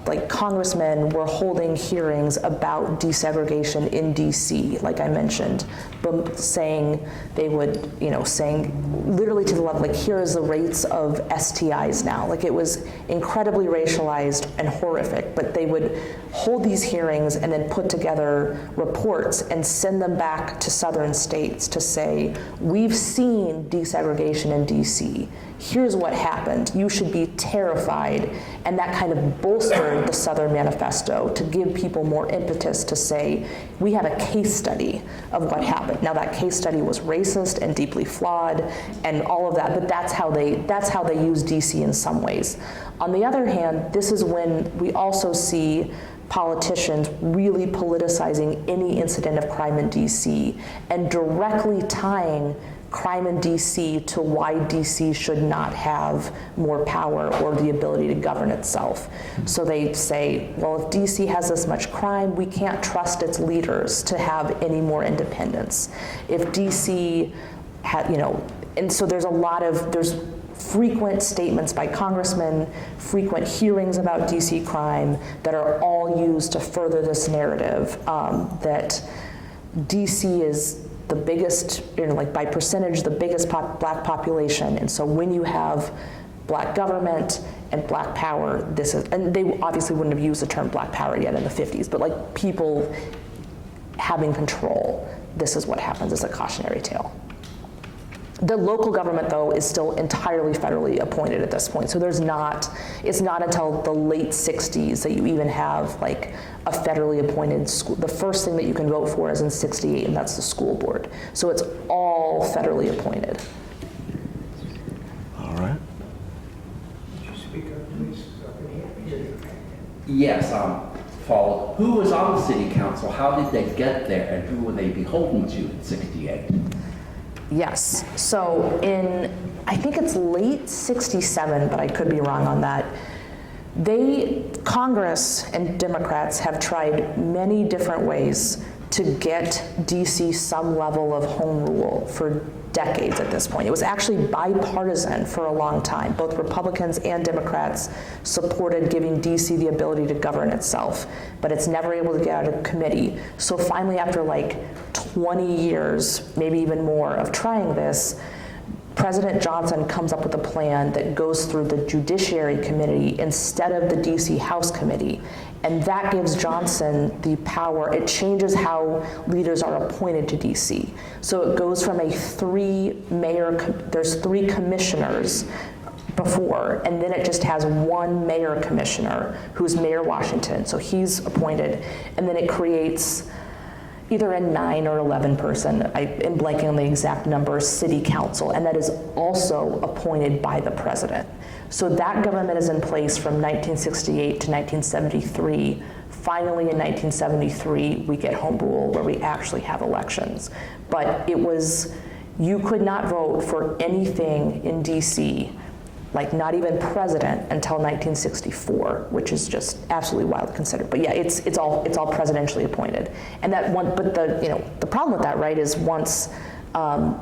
like congressmen were holding hearings about desegregation in DC, like I mentioned, but saying they would, you know, saying literally to the level, like, here is the rates of STIs now. Like, it was incredibly racialized and horrific, but they would hold these hearings and then put together reports and send them back to southern states to say, we've seen desegregation in DC. Here's what happened. You should be terrified. And that kind of bolstered the Southern Manifesto to give people more impetus to say, we have a case study of what happened. Now, that case study was racist and deeply flawed and all of that, but that's how they use DC in some ways. On the other hand, this is when we also see politicians really politicizing any incident of crime in DC and directly tying crime in DC to why DC should not have more power or the ability to govern itself. So they say, well, if DC has this much crime, we can't trust its leaders to have any more independence. If DC had, you know, and so there's frequent statements by congressmen, frequent hearings about DC crime that are all used to further this narrative that DC is the biggest, you know, like by percentage, the biggest black population. And so when you have black government and black power, this is, and they obviously wouldn't have used the term black power yet in the 50s, but like people having control, this is what happens as a cautionary tale. The local government, though, is still entirely federally appointed at this point. So it's not until the late 60s that you even have like a federally appointed school. The first thing that you can vote for is in 68, and that's the school board. So it's all federally appointed. All right. Could you speak up, please? Yes, Paul, who was on the city council? How did they get there, and who were they beholden to in 68? Yes, so in, I think it's late 67, but I could be wrong on that. Congress and Democrats have tried many different ways to get DC some level of home rule for decades at this point. It was actually bipartisan for a long time. Both Republicans and Democrats supported giving DC the ability to govern itself, but it's never able to get out of committee. So finally, after like 20 years, maybe even more, of trying this, President Johnson comes up with a plan that goes through the Judiciary Committee instead of the DC House Committee. And that gives Johnson the power. It changes how leaders are appointed to DC. So it goes from there's three commissioners before, and then it just has one mayor commissioner who's Mayor Washington. So he's appointed, and then it creates, either a 9 or 11 person, I am blanking on the exact number, city council, and that is also appointed by the president. So that government is in place from 1968 to 1973. Finally, in 1973, we get home rule where we actually have elections. But it was, you could not vote for anything in DC, like not even president, until 1964, which is just absolutely wild to consider. But yeah, it's all presidentially appointed. And that one, but the problem with that, right, is once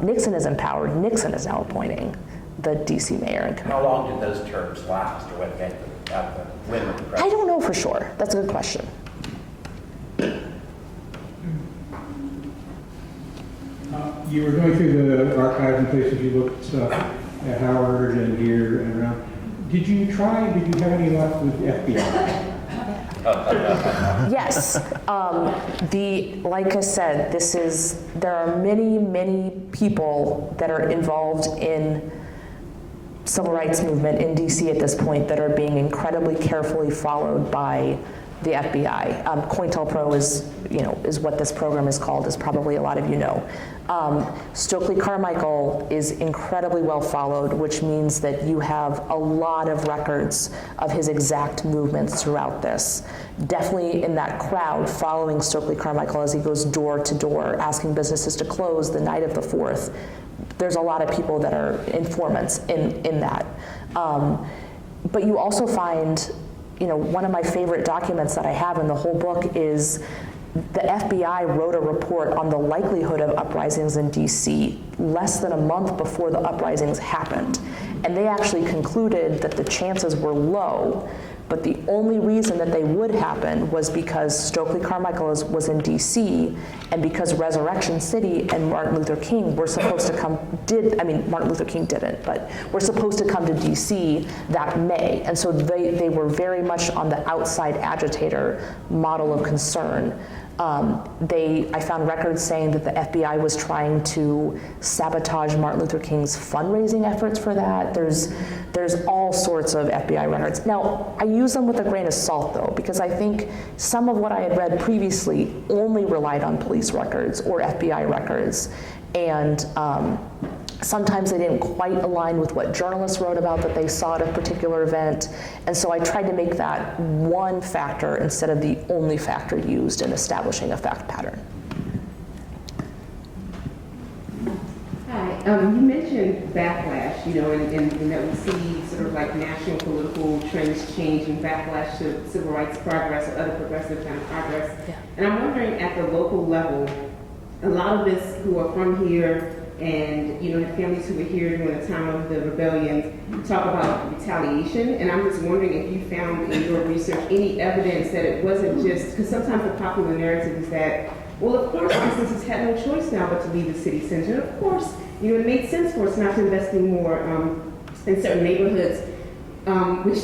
Nixon is empowered, Nixon is now appointing the DC mayor and commander. How long did those terms last, or when the president? I don't know for sure. That's a good question. You were going through the archives and places, you looked at Howard and here and around. Did you have any luck with the FBI? Yes. Like I said, there are many people that are involved in civil rights movement in DC at this point that are being incredibly carefully followed by the FBI. COINTELPRO is what this program is called, as probably a lot of you know. Stokely Carmichael is incredibly well followed, which means that you have a lot of records of his exact movements throughout this. Definitely in that crowd following Stokely Carmichael as he goes door to door, asking businesses to close the night of the 4th. There's a lot of people that are informants in that. But you also find, one of my favorite documents that I have in the whole book is the FBI wrote a report on the likelihood of uprisings in DC less than a month before the uprisings happened. And they actually concluded that the chances were low, but the only reason that they would happen was because Stokely Carmichael was in DC, and because Resurrection City and Martin Luther King were supposed to Martin Luther King didn't, but were supposed to come to DC that May. And so they were very much on the outside agitator model of concern. I found records saying that the FBI was trying to sabotage Martin Luther King's fundraising efforts for that. There's all sorts of FBI records. Now, I use them with a grain of salt, though, because I think some of what I had read previously only relied on police records or FBI records, and sometimes they didn't quite align with what journalists wrote about that they saw at a particular event. And so I tried to make that one factor instead of the only factor used in establishing a fact pattern. Hi, you mentioned backlash, and that we see sort of like national political trends change and backlash to civil rights progress or other progressive kind of progress. Yeah. And I'm wondering at the local level, a lot of us who are from here and have families who were here during the time of the rebellions talk about retaliation, and I'm just wondering if you found in your research any evidence that it wasn't just, because sometimes the popular narrative is that, well, of course businesses had no choice now but to leave the city center. Of course, it made sense for us not to invest in more in certain neighborhoods, which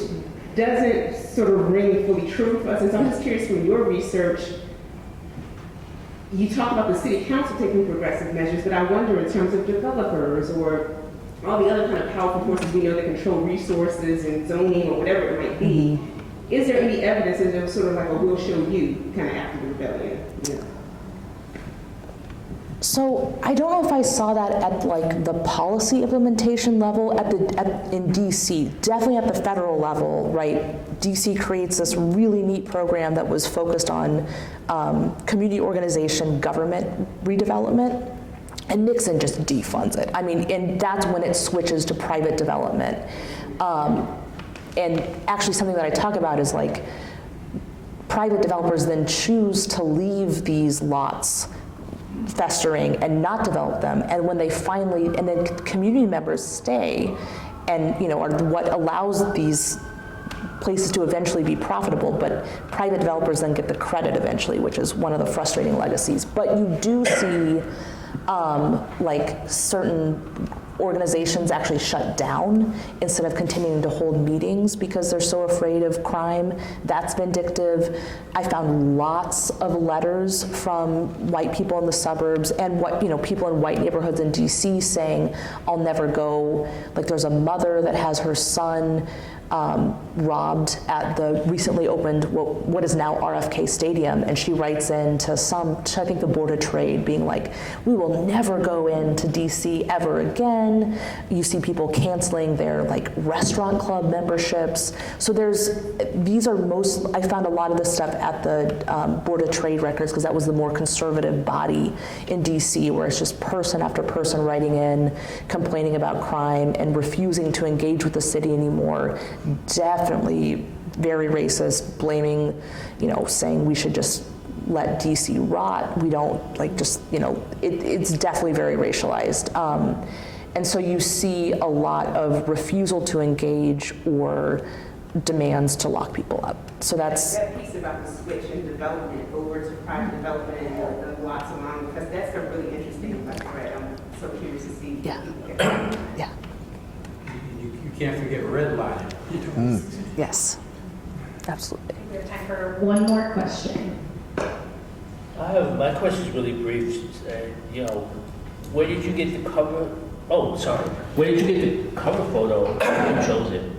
doesn't sort of ring fully true for us. And so I'm just curious from your research, you talk about the city council taking progressive measures, but I wonder in terms of developers or all the other kind of powerful forces we know that control resources and zoning or whatever it might be, is there any evidence that there was sort of like a we'll show you kind of after the rebellion? So I don't know if I saw that at like the policy implementation level in DC. Definitely at the federal level, right? DC creates this really neat program that was focused on community organization, government redevelopment, and Nixon just defunds it. And that's when it switches to private development. And actually something that I talk about is like private developers then choose to leave these lots festering and not develop them, and when they finally, and then community members stay and are what allows these places to eventually be profitable, but private developers then get the credit eventually, which is one of the frustrating legacies. But you do see like certain organizations actually shut down instead of continuing to hold meetings because they're so afraid of crime. That's vindictive. I found lots of letters from white people in the suburbs and people in white neighborhoods in DC saying, I'll never go. Like there's a mother that has her son robbed at the recently opened, what is now RFK Stadium, and she writes in to I think the Board of Trade, being like, we will never go into DC ever again. You see people canceling their like restaurant club memberships. So I found a lot of this stuff at the Board of Trade records, because that was the more conservative body in DC, where it's just person after person writing in, complaining about crime and refusing to engage with the city anymore. Definitely very racist, blaming, saying we should just let DC rot. We don't it's definitely very racialized. And so you see a lot of refusal to engage or demands to lock people up. So that's that piece about the switch in development over to private development and the lots of land, because that's a really interesting thread. I'm so curious to see. Yeah. You can't forget redlining. Yes, absolutely. We have time for one more question. My question is really brief. Where did you get the cover? Oh, sorry. Where did you get the cover photo? Who chose it?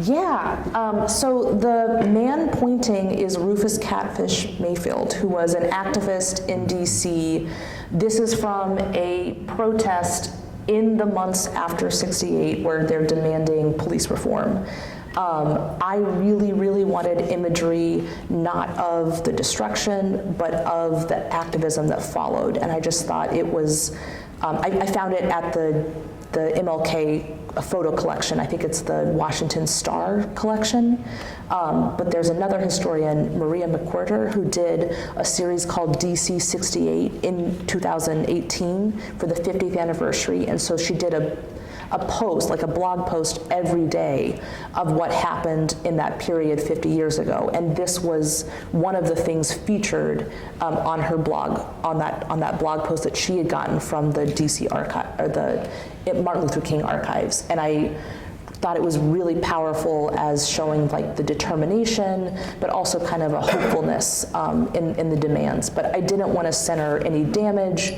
Yeah, so the man pointing is Rufus Catfish Mayfield, who was an activist in DC. This is from a protest in the months after '68, where they're demanding police reform. I really, really wanted imagery not of the destruction, but of the activism that followed. And I just thought it was, I found it at the MLK photo collection. I think it's the Washington Star collection. But there's another historian, Maria McWhirter, who did a series called DC 68 in 2018 for the 50th anniversary. And so she did a post, like a blog post every day of what happened in that period 50 years ago. And this was one of the things featured on her blog, on that blog post that she had gotten from the DC archive, or the Martin Luther King archives. And I thought it was really powerful as showing like the determination, but also kind of a hopefulness in the demands. But I didn't want to center any damage,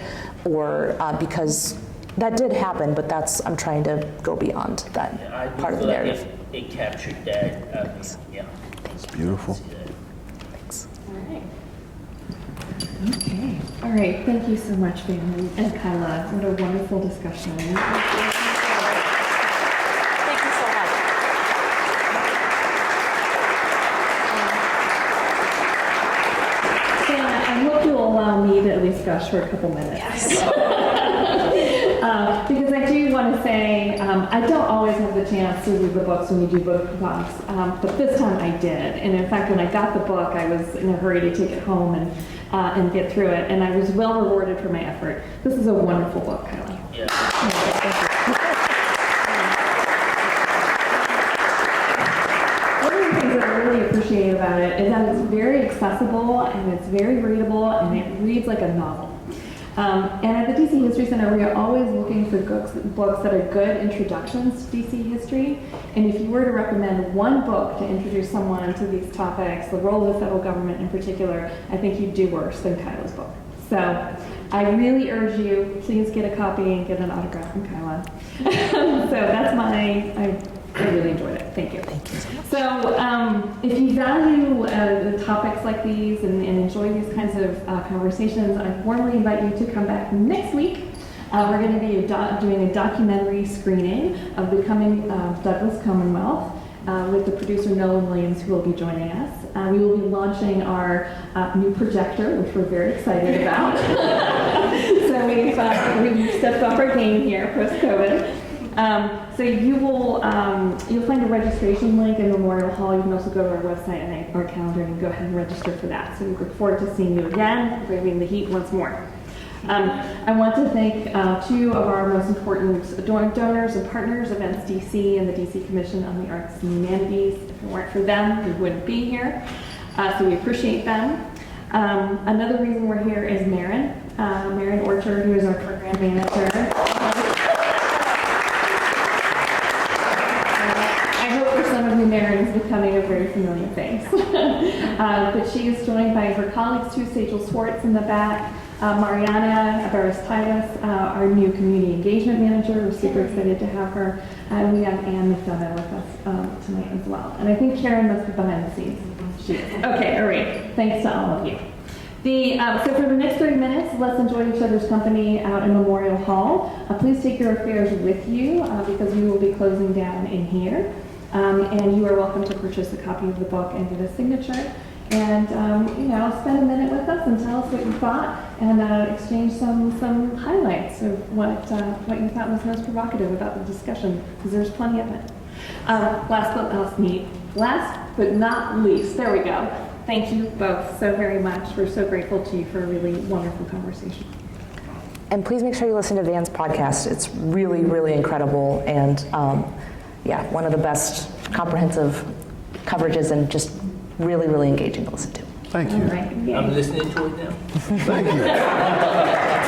or because that did happen, but I'm trying to go beyond that part of the narrative. It captured that. Yeah. It's beautiful. Thanks. All right. Okay. All right. Thank you so much, family. And Kyla, what a wonderful discussion. Thank you so much. Sam, I hope you'll allow me to at least gush for a couple minutes. Yes. Because I do want to say, I don't always have the chance to read the books when you do book talks, but this time I did. And in fact, when I got the book, I was in a hurry to take it home and get through it, and I was well rewarded for my effort. This is a wonderful book, Kyla. Yeah. One of the things that I really appreciate about it is that it's very accessible and it's very readable and it reads like a novel. And at the DC History Center, we are always looking for books that are good introductions to DC history. And if you were to recommend one book to introduce someone to these topics, the role of the federal government in particular, I think you'd do worse than Kyla's book. So I really urge you, please get a copy and get an autograph from Kyla. So that's I really enjoyed it. Thank you. Thank you so much. So if you value the topics like these and enjoy these kinds of conversations, I warmly invite you to come back next week. We're going to be doing a documentary screening of Becoming Douglas Commonwealth with the producer Nolan Williams, who will be joining us. We will be launching our new projector, which we're very excited about. So we've stepped up our game here post-COVID. So you'll find a registration link in Memorial Hall. You can also go to our website and our calendar and go ahead and register for that. So we look forward to seeing you again, braving the heat once more. I want to thank two of our most important donors and partners, Events DC and the DC Commission on the Arts and Humanities. If it weren't for them, we wouldn't be here. So we appreciate them. Another reason we're here is Marin Orchard, who is our program manager. I hope for some of Family Marin is becoming a very familiar face. But she is joined by her colleagues, too, Sejal Swartz in the back, Mariana Barros-Titus, our new community engagement manager. We're super excited to have her. And we have Anne McDonough with us tonight as well. And I think Karen must be behind the scenes. She is. Okay, all right. Thanks to all of you. So for the next 30 minutes, let's enjoy each other's company out in Memorial Hall. Please take your affairs with you because we will be closing down in here. And you are welcome to purchase a copy of the book and get a signature. And spend a minute with us and tell us what you thought, and exchange some highlights of what you thought was most provocative about the discussion, because there's plenty of it. Last but not least, there we go. Thank you both so very much. We're so grateful to you for a really wonderful conversation. And please make sure you listen to Vann's podcast. It's really, really incredible, and one of the best comprehensive coverages, and just really, really engaging to listen to. Thank you. All right. Yay. I'm listening to it now. Thank you.